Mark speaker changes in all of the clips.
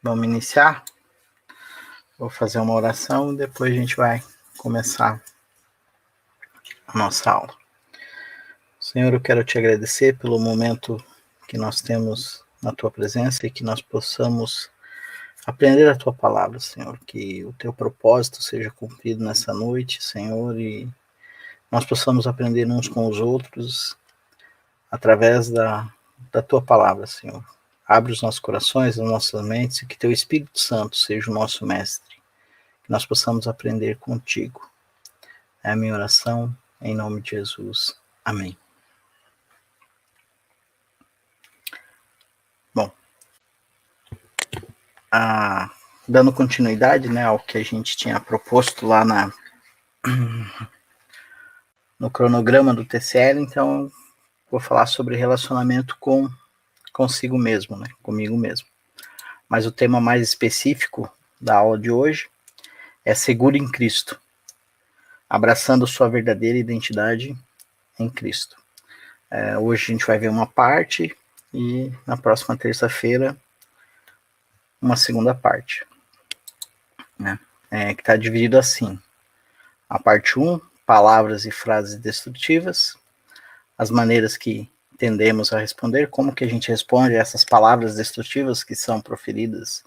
Speaker 1: Vamos iniciar? Vou fazer uma oração e depois a gente vai começar a nossa aula. Senhor, eu quero te agradecer pelo momento que nós temos na tua presença e que nós possamos aprender a tua palavra, Senhor, que o teu propósito seja cumprido nessa noite, Senhor, e nós possamos aprender uns com os outros através da tua palavra, Senhor. Abre os nossos corações, as nossas mentes e que teu Espírito Santo seja o nosso mestre, que nós possamos aprender contigo. É a minha oração, em nome de Jesus. Amém. Bom, dando continuidade, né, ao que a gente tinha proposto lá no cronograma do TCL, então vou falar sobre relacionamento consigo mesmo, né, comigo mesmo. Mas o tema mais específico da aula de hoje é seguro em Cristo, abraçando sua verdadeira identidade em Cristo. Hoje a gente vai ver uma parte e na próxima terça-feira uma segunda parte, né? Que está dividido assim: a parte 1, palavras e frases destrutivas, as maneiras que tendemos a responder, como que a gente responde a essas palavras destrutivas que são proferidas,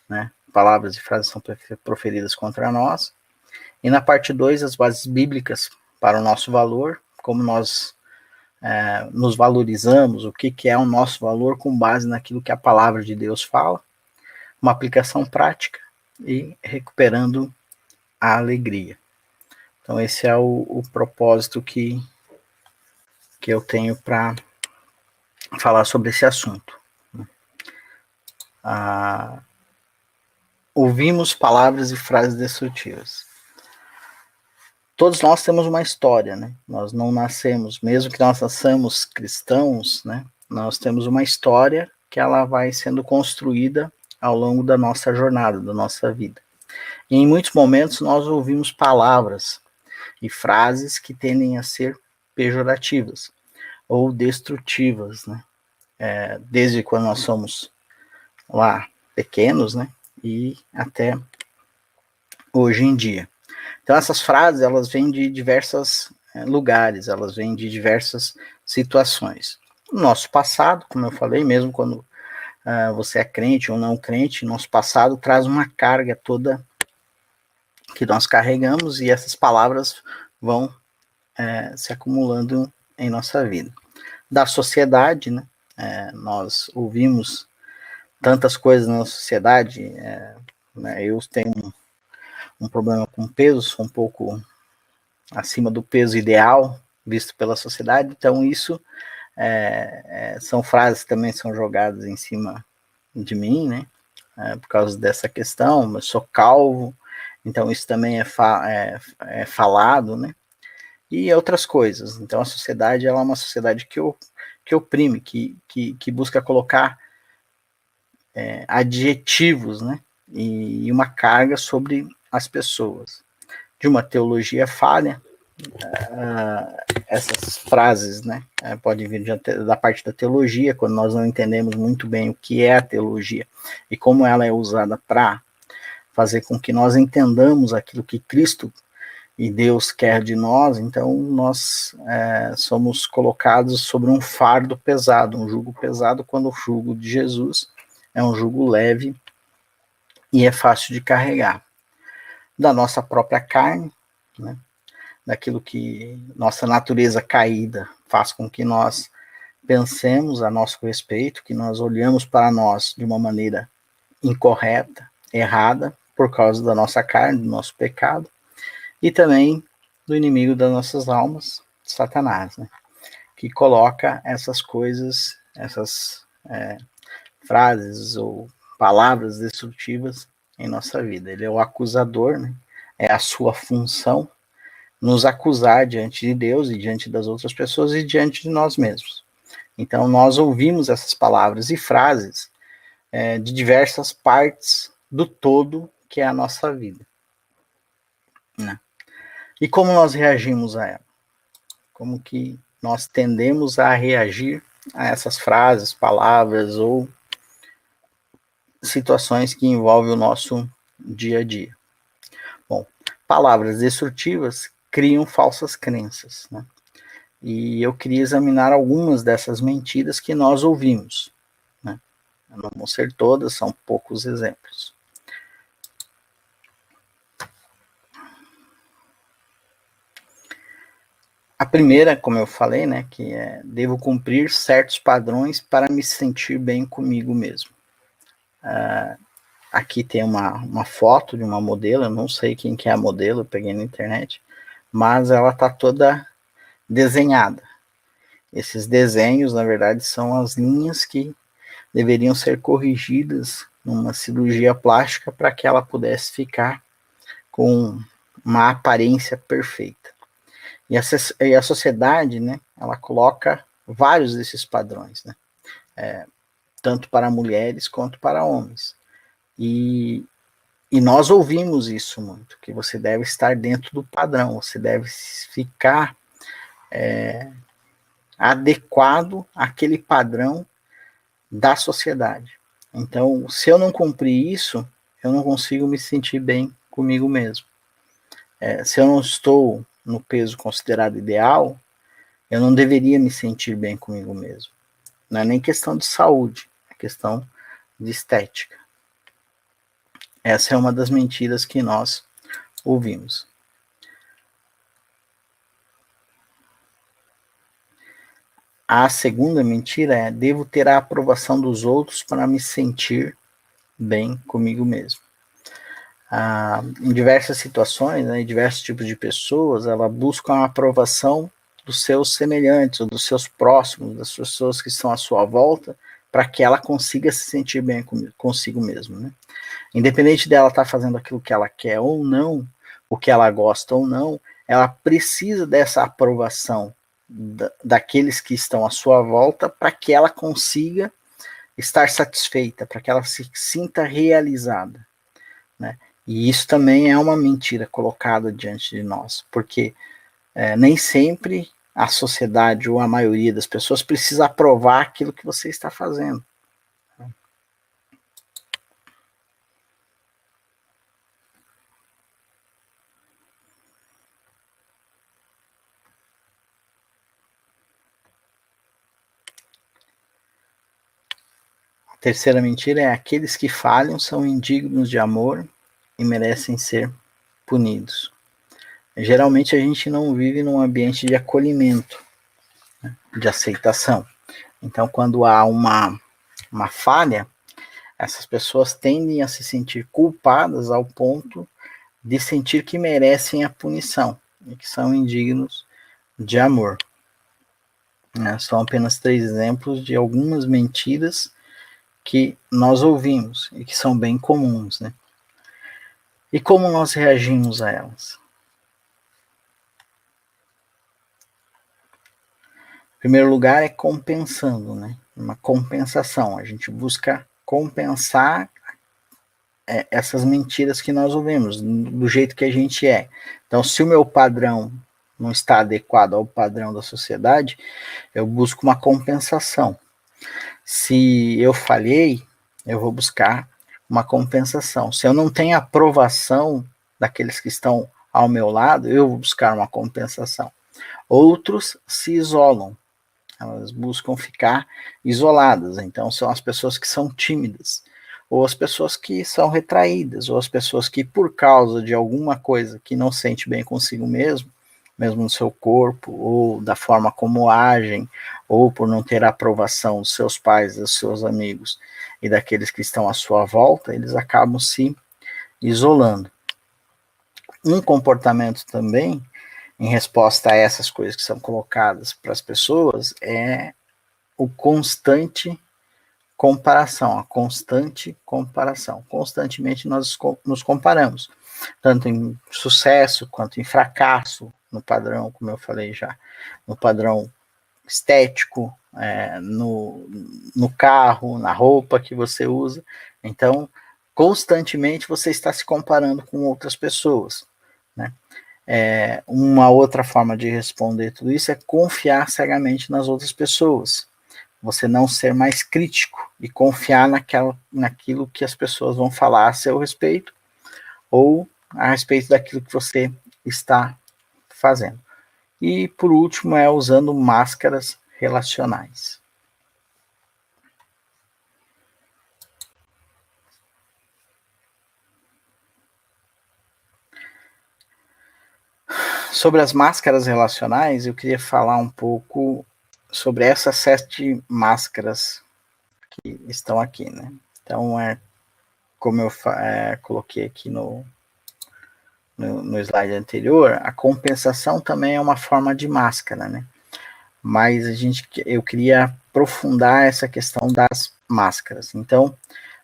Speaker 1: né? Palavras e frases são proferidas contra nós. E na parte 2, as bases bíblicas para o nosso valor, como nós nos valorizamos, o que é o nosso valor com base naquilo que a palavra de Deus fala, uma aplicação prática e recuperando a alegria. Então esse é o propósito que eu tenho para falar sobre esse assunto. Ouvimos palavras e frases destrutivas. Todos nós temos uma história, né? Nós não nascemos, mesmo que nós nasçamos cristãos, né? Nós temos uma história que ela vai sendo construída ao longo da nossa jornada, da nossa vida. E em muitos momentos nós ouvimos palavras e frases que tendem a ser pejorativas ou destrutivas, né? Desde quando nós somos lá pequenos, né? E até hoje em dia. Então essas frases, elas vêm de diversos lugares, elas vêm de diversas situações. No nosso passado, como eu falei, mesmo quando você é crente ou não crente, nosso passado traz uma carga toda que nós carregamos e essas palavras vão se acumulando em nossa vida. Da sociedade, né? Nós ouvimos tantas coisas na sociedade, né? Eu tenho um problema com peso, sou um pouco acima do peso ideal visto pela sociedade, então isso são frases que também são jogadas em cima de mim, né? Por causa dessa questão, eu sou calvo, então isso também é falado, né? E outras coisas. Então a sociedade, ela é uma sociedade que oprime, que busca colocar adjetivos, né? E uma carga sobre as pessoas. De uma teologia falha, essas frases, né? Podem vir da parte da teologia, quando nós não entendemos muito bem o que é a teologia e como ela é usada para fazer com que nós entendamos aquilo que Cristo e Deus quer de nós, então nós somos colocados sobre um fardo pesado, um jugo pesado, quando o jugo de Jesus é um jugo leve e é fácil de carregar. Da nossa própria carne, né? Daquilo que nossa natureza caída faz com que nós pensemos a nosso respeito, que nós olhamos para nós de uma maneira incorreta, errada, por causa da nossa carne, do nosso pecado, e também do inimigo das nossas almas, Satanás, né? Que coloca essas coisas, essas frases ou palavras destrutivas em nossa vida. Ele é o acusador, né? É a sua função nos acusar diante de Deus e diante das outras pessoas e diante de nós mesmos. Então nós ouvimos essas palavras e frases de diversas partes do todo que é a nossa vida, né? E como nós reagimos a ela? Como que nós tendemos a reagir a essas frases, palavras ou situações que envolvem o nosso dia a dia. Bom, palavras destrutivas criam falsas crenças, né? E eu queria examinar algumas dessas mentiras que nós ouvimos, né? Não vão ser todas, são poucos exemplos. A primeira, como eu falei, né, que é: devo cumprir certos padrões para me sentir bem comigo mesmo. Aqui tem uma foto de uma modelo, eu não sei quem que é a modelo, eu peguei na internet, mas ela está toda desenhada. Esses desenhos, na verdade, são as linhas que deveriam ser corrigidas numa cirurgia plástica para que ela pudesse ficar com uma aparência perfeita. E a sociedade, né, ela coloca vários desses padrões, né, tanto para mulheres quanto para homens. E nós ouvimos isso muito, que você deve estar dentro do padrão, você deve ficar adequado àquele padrão da sociedade. Então, se eu não cumprir isso, eu não consigo me sentir bem comigo mesmo. Se eu não estou no peso considerado ideal, eu não deveria me sentir bem comigo mesmo. Não é nem questão de saúde, é questão de estética. Essa é uma das mentiras que nós ouvimos. A segunda mentira é: devo ter a aprovação dos outros para me sentir bem comigo mesmo. Em diversas situações, né, em diversos tipos de pessoas, ela busca a aprovação dos seus semelhantes, ou dos seus próximos, das pessoas que estão à sua volta, para que ela consiga se sentir bem consigo mesma, né? Independente dela estar fazendo aquilo que ela quer ou não, o que ela gosta ou não, ela precisa dessa aprovação daqueles que estão à sua volta para que ela consiga estar satisfeita, para que ela se sinta realizada, né? E isso também é uma mentira colocada diante de nós, porque nem sempre a sociedade ou a maioria das pessoas precisa aprovar aquilo que você está fazendo. A terceira mentira é: aqueles que falham são indignos de amor e merecem ser punidos. Geralmente a gente não vive num ambiente de acolhimento, né, de aceitação. Então, quando há uma falha, essas pessoas tendem a se sentir culpadas ao ponto de sentir que merecem a punição e que são indignos de amor. São apenas 3 exemplos de algumas mentiras que nós ouvimos e que são bem comuns, né? E como nós reagimos a elas? Em primeiro lugar, é compensando, né? Uma compensação. A gente busca compensar essas mentiras que nós ouvimos, do jeito que a gente é. Então, se o meu padrão não está adequado ao padrão da sociedade, eu busco uma compensação. Se eu falhei, eu vou buscar uma compensação. Se eu não tenho aprovação daqueles que estão ao meu lado, eu vou buscar uma compensação. Outros se isolam, elas buscam ficar isoladas. Então, são as pessoas que são tímidas, ou as pessoas que são retraídas, ou as pessoas que, por causa de alguma coisa que não sente bem consigo mesmo no seu corpo, ou da forma como agem, ou por não ter a aprovação dos seus pais, dos seus amigos e daqueles que estão à sua volta, eles acabam se isolando. Um comportamento também, em resposta a essas coisas que são colocadas para as pessoas, é o constante comparação, a constante comparação. Constantemente nós nos comparamos, tanto em sucesso quanto em fracasso, no padrão, como eu falei já, no padrão estético, no carro, na roupa que você usa. Então, constantemente você está se comparando com outras pessoas, né? Uma outra forma de responder tudo isso é confiar cegamente nas outras pessoas, Você não ser mais crítico e confiar naquilo que as pessoas vão falar a seu respeito ou a respeito daquilo que você está fazendo. E, por último, é usando máscaras relacionais. Sobre as máscaras relacionais, eu queria falar um pouco sobre essas 7 máscaras que estão aqui, né? Então, como eu coloquei aqui no slide anterior, a compensação também é uma forma de máscara, né? Mas eu queria aprofundar essa questão das máscaras. Então,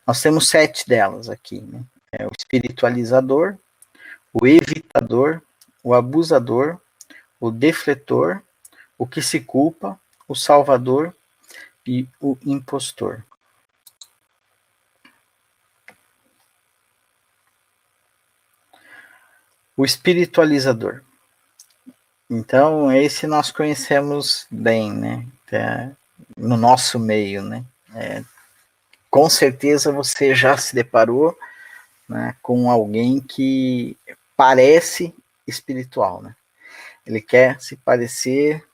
Speaker 1: nós temos 7 delas aqui, né? O espiritualizador, o evitador, o abusador, o defletor, o que se culpa, o salvador e o impostor. O espiritualizador. Então, esse nós conhecemos bem, né? No nosso meio, né? Com certeza você já se deparou, né, com alguém que parece espiritual, né? Ele quer se parecer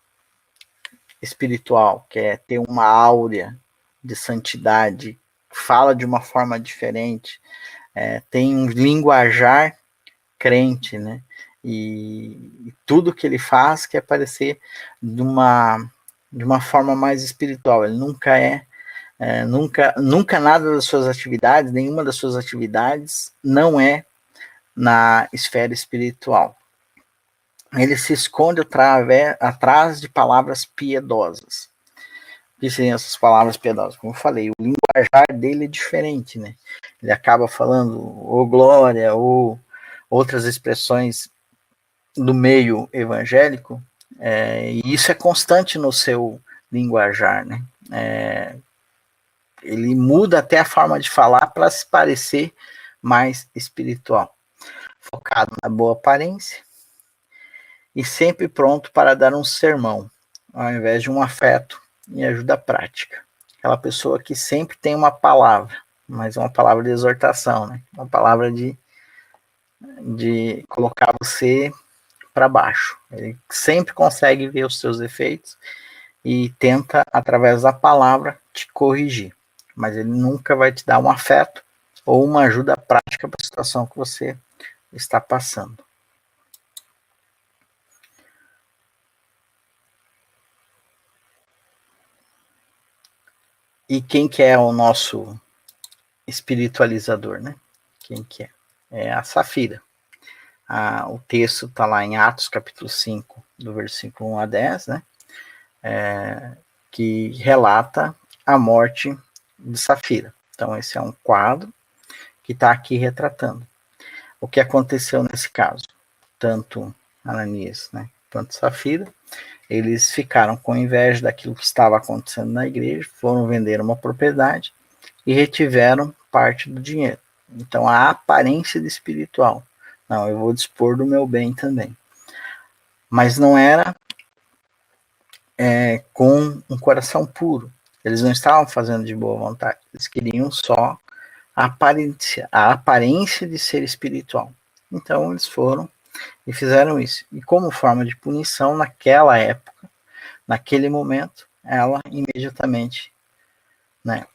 Speaker 1: espiritual, quer ter uma áurea de santidade, fala de uma forma diferente, tem um linguajar crente, né? E tudo que ele faz quer parecer de uma forma mais espiritual. Ele nunca nada das suas atividades, nenhuma das suas atividades não é na esfera espiritual. Ele se esconde atrás de palavras piedosas. O que seriam essas palavras piedosas? Como eu falei, o linguajar dele é diferente, né? Ele acaba falando ou glória ou outras expressões do meio evangélico, e isso é constante no seu linguajar, né? Ele muda até a forma de falar para se parecer mais espiritual, focado na boa aparência e sempre pronto para dar um sermão, ao invés de um afeto e ajuda prática. Aquela pessoa que sempre tem uma palavra, mas uma palavra de exortação, né? Uma palavra de colocar você para baixo. Ele sempre consegue ver os seus defeitos e tenta, através da palavra, te corrigir. Mas ele nunca vai te dar um afeto ou uma ajuda prática para a situação que você está passando. E quem que é o nosso espiritualizador, né? Quem que é? É a Safira. O texto está lá em Atos, capítulo 5, do versículo 1 a 10, né? Que relata a morte de Safira. Então, esse é um quadro que está aqui retratando o que aconteceu nesse caso. Tanto Ananias, né, quanto Safira, eles ficaram com inveja daquilo que estava acontecendo na igreja, foram vender uma propriedade e retiveram parte do dinheiro. Então, a aparência de espiritual. Não, eu vou dispor do meu bem também. Mas não era com um coração puro. Eles não estavam fazendo de boa vontade. Eles queriam só a aparência de ser espiritual. Então, eles foram e fizeram isso. E como forma de punição, naquela época, naquele momento, ela imediatamente, né,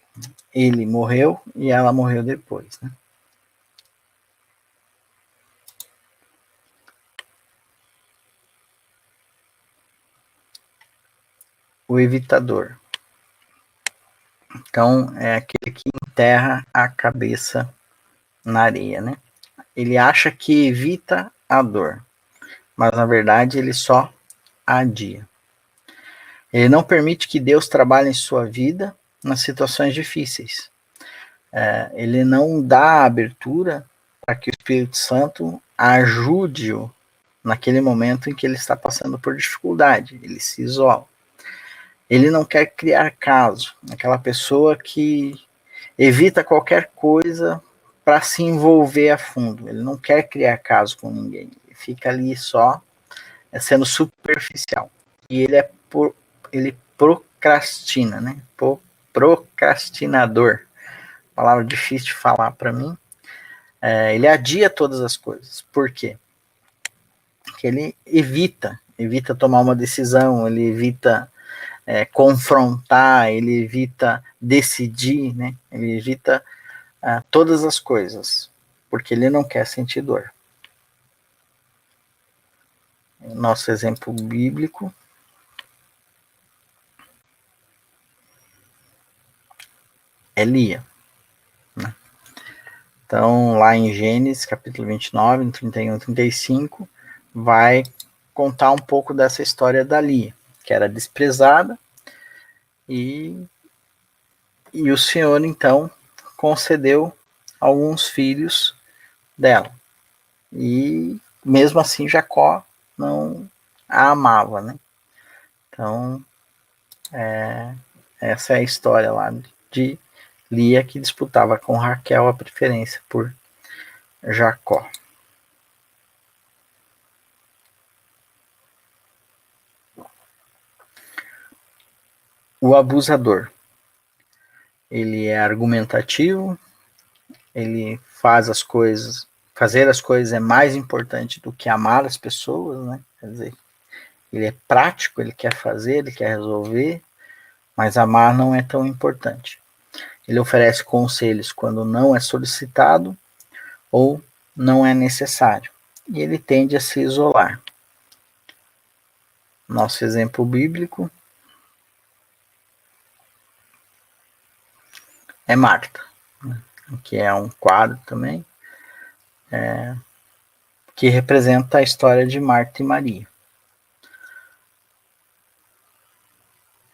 Speaker 1: ele morreu e ela morreu depois, né? O evitador. Então, é aquele que enterra a cabeça na areia, né? Ele acha que evita a dor, mas na verdade ele só adia. Ele não permite que Deus trabalhe em sua vida nas situações difíceis. Ele não dá abertura para que o Espírito Santo ajude-o naquele momento em que ele está passando por dificuldade. Ele se isola. Ele não quer criar caso. Aquela pessoa que evita qualquer coisa para se envolver a fundo. Ele não quer criar caso com ninguém. Ele fica ali só sendo superficial. E ele procrastina. procrastina, né? Procrastinador. Palavra difícil de falar para mim. Ele adia todas as coisas. Por quê? Porque ele evita tomar uma decisão, ele evita confrontar, ele evita decidir, né? Ele evita todas as coisas, porque ele não quer sentir dor. Nosso exemplo bíblico é Lia. Né? Então, lá em Gênesis, capítulo 29, em 31 e 35, vai contar um pouco dessa história da Lia, que era desprezada, e o Senhor, então, concedeu alguns filhos dela. E, mesmo assim, Jacó não a amava, né? Então, essa é a história lá de Lia, que disputava com Raquel a preferência por Jacó. O abusador. Ele é argumentativo, ele faz as coisas, fazer as coisas é mais importante do que amar as pessoas, né? Quer dizer, ele é prático, ele quer fazer, ele quer resolver, mas amar não é tão importante. Ele oferece conselhos quando não é solicitado ou não é necessário. E ele tende a se isolar. Nosso exemplo bíblico é Marta, que é um quadro também, que representa a história de Marta e Maria.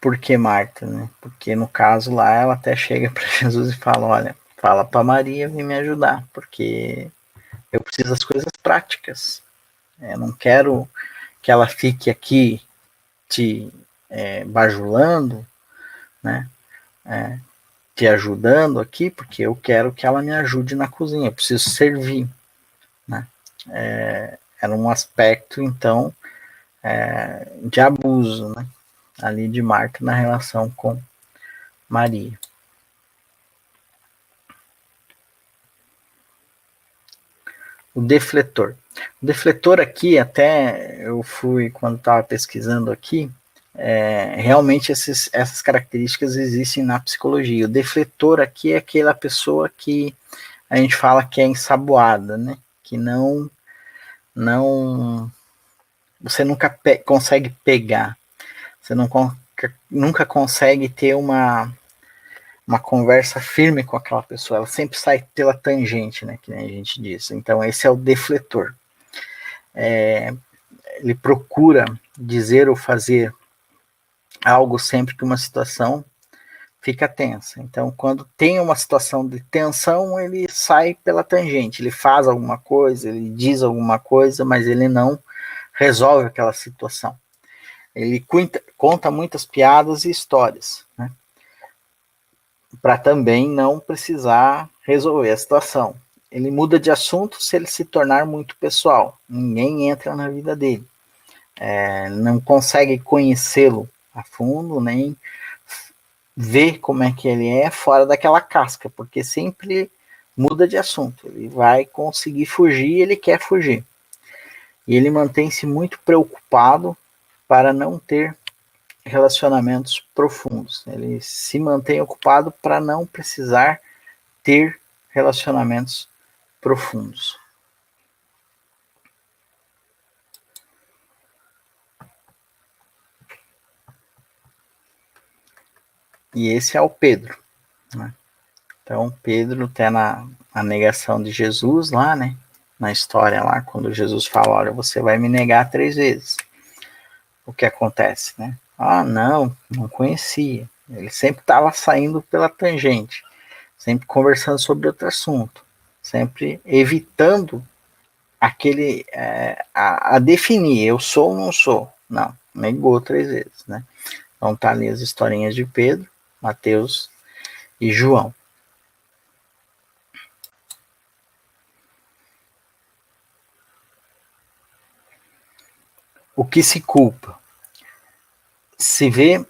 Speaker 1: Por que Marta, né? Porque no caso lá ela até chega para Jesus e fala, olha, fala para Maria vir me ajudar, porque eu preciso das coisas práticas. Eu não quero que ela fique aqui te bajulando, né? Te ajudando aqui, porque eu quero que ela me ajude na cozinha, eu preciso servir, né? Era um aspecto, então, de abuso, né? Ali de Marta na relação com Maria. O defletor. O defletor aqui, até eu fui, quando estava pesquisando aqui, realmente essas características existem na psicologia. O defletor aqui é aquela pessoa que a gente fala que é ensaboada, né? Que não você nunca consegue pegar, você nunca consegue ter uma conversa firme com aquela pessoa, ela sempre sai pela tangente, né, que nem a gente diz. Então esse é o defletor. Ele procura dizer ou fazer algo sempre que uma situação fica tensa. Então, quando tem uma situação de tensão, ele sai pela tangente, ele faz alguma coisa, ele diz alguma coisa, mas ele não resolve aquela situação. Ele conta muitas piadas e histórias, né? Para também não precisar resolver a situação. Ele muda de assunto se ele se tornar muito pessoal. Ninguém entra na vida dele. Não consegue conhecê-lo a fundo, nem ver como é que ele é fora daquela casca, porque sempre muda de assunto. Ele vai conseguir fugir, ele quer fugir. E ele mantém-se muito preocupado para não ter relacionamentos profundos. Ele se mantém ocupado para não precisar ter relacionamentos profundos. E esse é o Pedro, né? Então, Pedro até na negação de Jesus lá, né? Na história lá, quando Jesus fala, olha, você vai me negar 3 vezes. O que acontece, né? Ah, não conhecia. Ele sempre estava saindo pela tangente, sempre conversando sobre outro assunto, sempre evitando a definir, eu sou ou não sou. Não, negou 3 vezes, né? Então tá ali as historinhas de Pedro, Mateus e João. O que se culpa? Se vê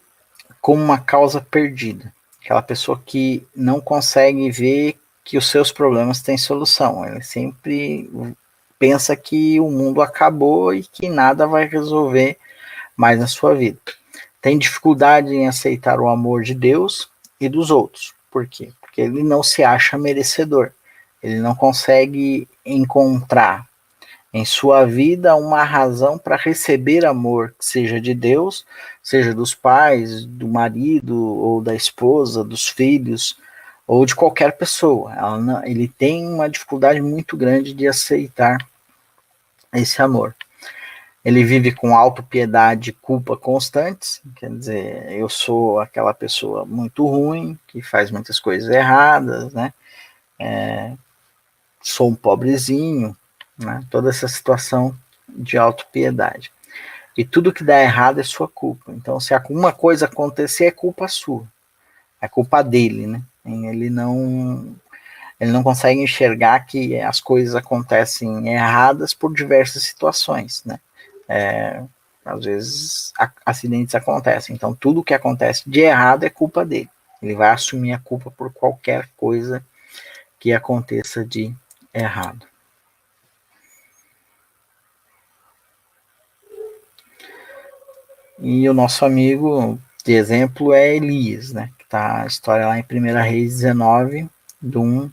Speaker 1: como uma causa perdida. Aquela pessoa que não consegue ver que os seus problemas têm solução. Ele sempre pensa que o mundo acabou e que nada vai resolver mais na sua vida. Tem dificuldade em aceitar o amor de Deus e dos outros. Por quê? Porque ele não se acha merecedor. Ele não consegue encontrar em sua vida uma razão para receber amor, seja de Deus, seja dos pais, do marido ou da esposa, dos filhos, ou de qualquer pessoa. Ele tem uma dificuldade muito grande de aceitar esse amor. Ele vive com autopiedade e culpa constantes, quer dizer, eu sou aquela pessoa muito ruim, que faz muitas coisas erradas, né? Sou um pobrezinho, né? Toda essa situação de autopiedade. E tudo que dá errado é sua culpa. Então, se alguma coisa acontecer, é culpa sua. É culpa dele, né? Ele não consegue enxergar que as coisas acontecem erradas por diversas situações, né? Às vezes acidentes acontecem. Então, tudo que acontece de errado é culpa dele. Ele vai assumir a culpa por qualquer coisa que aconteça de errado. E o nosso amigo de exemplo é Elias, né? Que tá a história lá em 1 Reis 19, do 1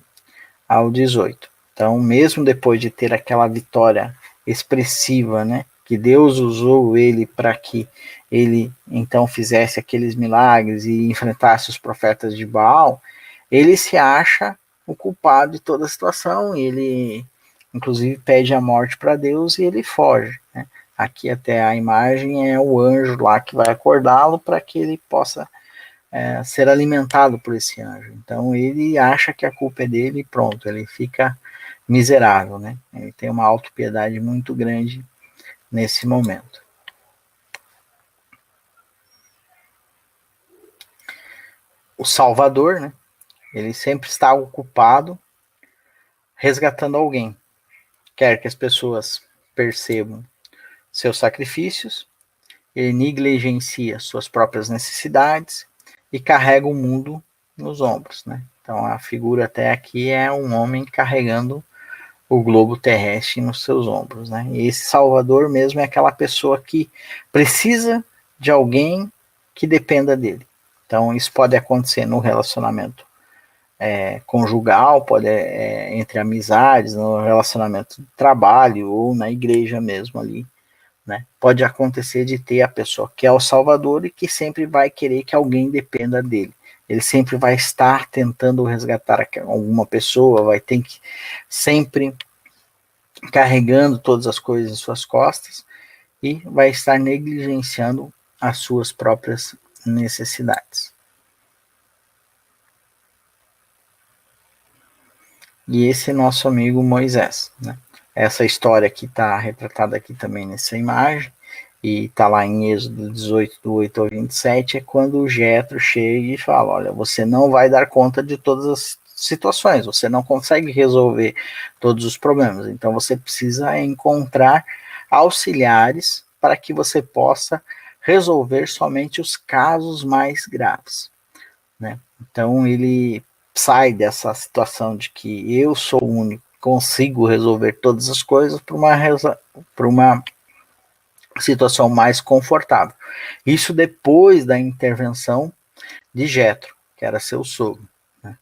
Speaker 1: ao 18. Então, mesmo depois de ter aquela vitória expressiva, né? Que Deus usou ele para que ele então fizesse aqueles milagres e enfrentasse os profetas de Baal, ele se acha o culpado de toda a situação. Ele, inclusive, pede a morte para Deus e ele foge, né? Aqui até a imagem é o anjo lá que vai acordá-lo para que ele possa ser alimentado por esse anjo. Então ele acha que a culpa é dele e pronto, ele fica miserável, né? Ele tem uma autopiedade muito grande nesse momento. O Salvador, né? Ele sempre está ocupado resgatando alguém. Quer que as pessoas percebam seus sacrifícios, ele negligencia suas próprias necessidades e carrega o mundo nos ombros, né? Então a figura até aqui é um homem carregando o globo terrestre nos seus ombros, né? E esse Salvador mesmo é aquela pessoa que precisa de alguém que dependa dele. Então isso pode acontecer no relacionamento conjugal, pode entre amizades, no relacionamento de trabalho ou na igreja mesmo ali, né? Pode acontecer de ter a pessoa que é o Salvador e que sempre vai querer que alguém dependa dele. Ele sempre vai estar tentando resgatar alguma pessoa, vai ter que sempre carregando todas as coisas em suas costas e vai estar negligenciando as suas próprias necessidades. E esse é nosso amigo Moisés, né? Essa história que está retratada aqui também nessa imagem, e está lá em Êxodo 18, do 8 ao 27, é quando o Jetro chega e fala, olha, você não vai dar conta de todas as situações, você não consegue resolver todos os problemas, então você precisa encontrar auxiliares para que você possa resolver somente os casos mais graves, né? Então ele sai dessa situação de que eu sou o único que consigo resolver todas as coisas para uma situação mais confortável. Isso depois da intervenção de Jetro, que era seu sogro, né?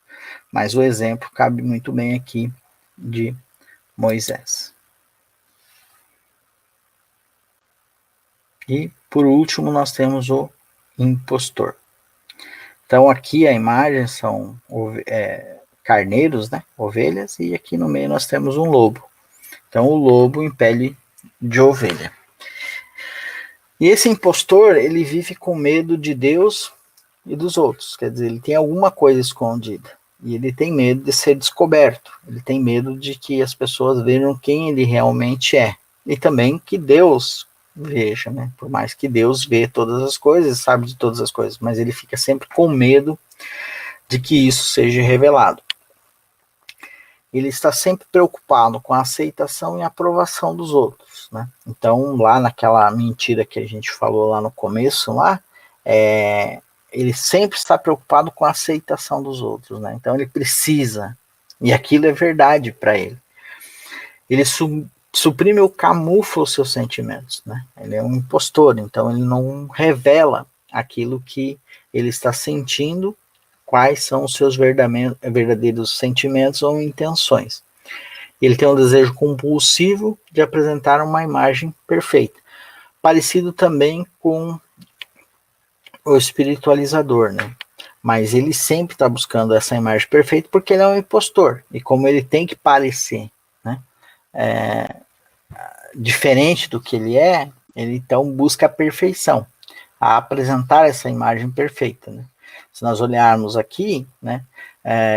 Speaker 1: Mas o exemplo cabe muito bem aqui de Moisés. E por último nós temos o impostor. Então aqui a imagem são carneiros, né, ovelhas, e aqui no meio nós temos um lobo. Então o lobo em pele de ovelha. E esse impostor, ele vive com medo de Deus e dos outros. Quer dizer, ele tem alguma coisa escondida. E ele tem medo de ser descoberto. Ele tem medo de que as pessoas vejam quem ele realmente é. E também que Deus veja, né? Por mais que Deus vê todas as coisas, sabe de todas as coisas, mas ele fica sempre com medo de que isso seja revelado. Ele está sempre preocupado com a aceitação e aprovação dos outros, né? Então, lá naquela mentira que a gente falou lá no começo, lá, ele sempre está preocupado com a aceitação dos outros, né? Então ele precisa, e aquilo é verdade para ele. Ele suprime ou camufla os seus sentimentos, né? Ele é um impostor, então ele não revela aquilo que ele está sentindo, quais são os seus verdadeiros sentimentos ou intenções. Ele tem um desejo compulsivo de apresentar uma imagem perfeita, parecido também com o espiritualizador, né? Mas ele sempre está buscando essa imagem perfeita porque ele é um impostor, e como ele tem que parecer, né, diferente do que ele então busca a perfeição, a apresentar essa imagem perfeita, né? Se nós olharmos aqui, né,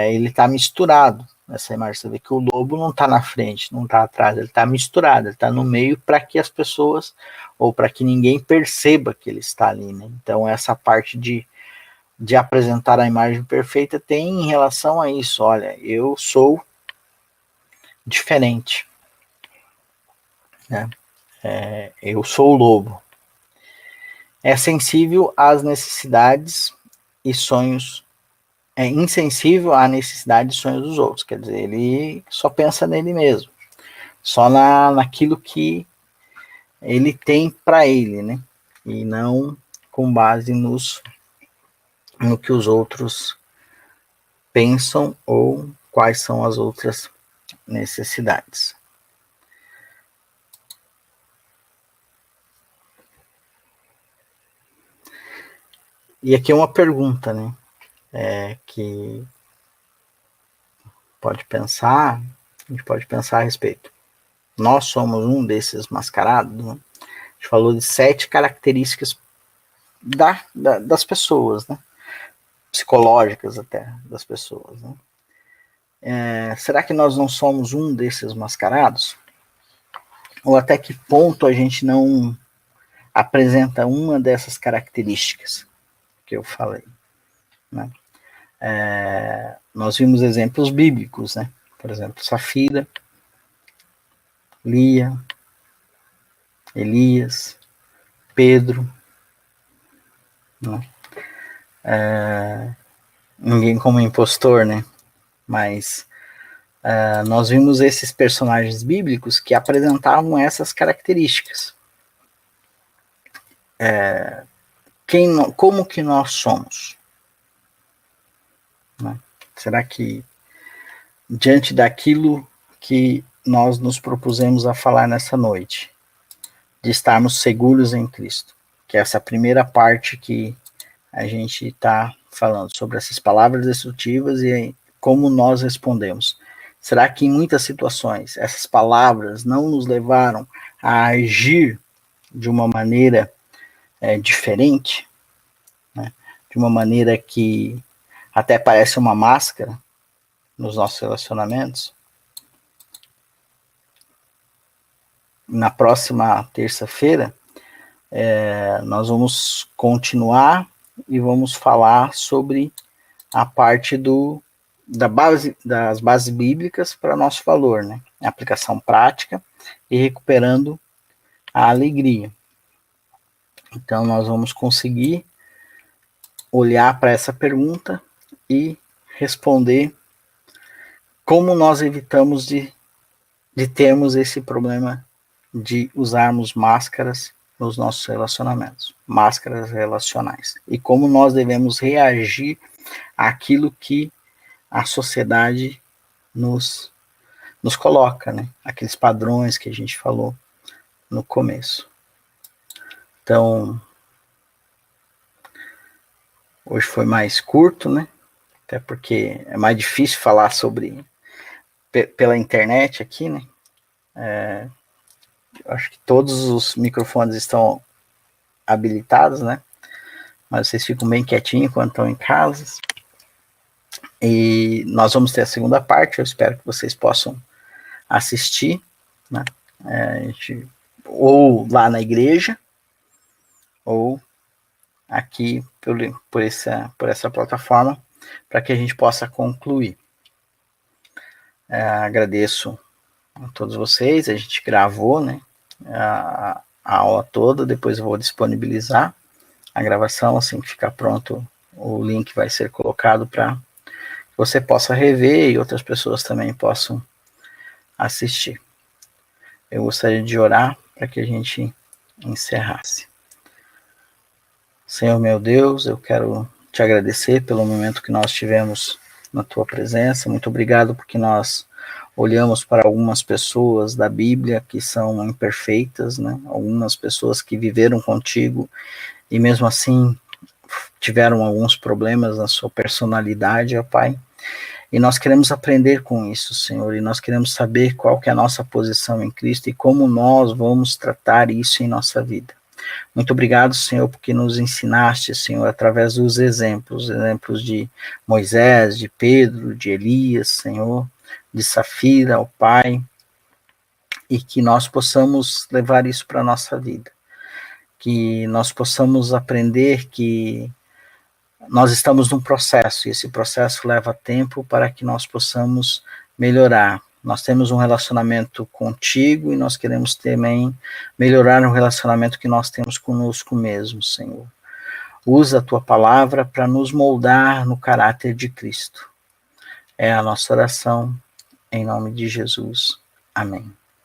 Speaker 1: ele está misturado nessa imagem. Você vê que o lobo não está na frente, não está atrás, ele está misturado, ele está no meio para que as pessoas, ou para que ninguém perceba que ele está ali, né? Então essa parte de apresentar a imagem perfeita tem em relação a isso. Olha, eu sou diferente, né? Eu sou o lobo. É sensível às necessidades e sonhos, é insensível à necessidade e sonhos dos outros. Quer dizer, ele só pensa nele mesmo, só naquilo que ele tem para ele, né? E não com base no que os outros pensam ou quais são as outras necessidades. E aqui é uma pergunta, né? Que a gente pode pensar a respeito. Nós somos um desses mascarados, né? A gente falou de 7 características das pessoas, né? Psicológicas até das pessoas, né? Será que nós não somos um desses mascarados? Ou até que ponto a gente não apresenta uma dessas características que eu falei, né? Nós vimos exemplos bíblicos, né? Por exemplo, Safira, Lia, Elias, Pedro, né? Ninguém como impostor, né? Mas nós vimos esses personagens bíblicos que apresentavam essas características. Como que nós somos? Né? Será que, diante daquilo que nós nos propusemos a falar nessa noite, de estarmos seguros em Cristo, que é essa primeira parte que a gente está falando sobre essas palavras destrutivas e como nós respondemos. Será que em muitas situações essas palavras não nos levaram a agir de uma maneira diferente, né? De uma maneira que até parece uma máscara nos nossos relacionamentos? Na próxima terça-feira, nós vamos continuar e vamos falar sobre a parte das bases bíblicas para nosso valor, né? Aplicação prática e recuperando a alegria. Então, nós vamos conseguir olhar para essa pergunta e responder como nós evitamos de termos esse problema de usarmos máscaras nos nossos relacionamentos, máscaras relacionais, e como nós devemos reagir àquilo que a sociedade nos coloca, né? Aqueles padrões que a gente falou no começo. Então, hoje foi mais curto, né? Até porque é mais difícil falar sobre pela internet aqui, né? Acho que todos os microfones estão habilitados, né? Mas vocês ficam bem quietinhos quando estão em casa. E nós vamos ter a segunda parte, eu espero que vocês possam assistir, né? Ou lá na igreja, ou aqui por essa plataforma, para que a gente possa concluir. Agradeço a todos vocês, a gente gravou, né, a aula toda, depois eu vou disponibilizar a gravação, assim que ficar pronto o link vai ser colocado para que você possa rever e outras pessoas também possam assistir. Eu gostaria de orar para que a gente encerrasse. Senhor meu Deus, eu quero te agradecer pelo momento que nós tivemos na tua presença. Muito obrigado porque nós olhamos para algumas pessoas da Bíblia que são imperfeitas, né? Algumas pessoas que viveram contigo e mesmo assim tiveram alguns problemas na sua personalidade, ó Pai. E nós queremos aprender com isso, Senhor, e nós queremos saber qual que é a nossa posição em Cristo e como nós vamos tratar isso em nossa vida. Muito obrigado, Senhor, porque nos ensinaste, Senhor, através dos exemplos de Moisés, de Pedro, de Elias, Senhor, de Safira, ó Pai, e que nós possamos levar isso para a nossa vida, que nós possamos aprender que nós estamos num processo, e esse processo leva tempo para que nós possamos melhorar. Nós temos um relacionamento contigo e nós queremos também melhorar o relacionamento que nós temos conosco mesmo, Senhor. Usa a tua palavra para nos moldar no caráter de Cristo. É a nossa oração, em nome de Jesus. Amém.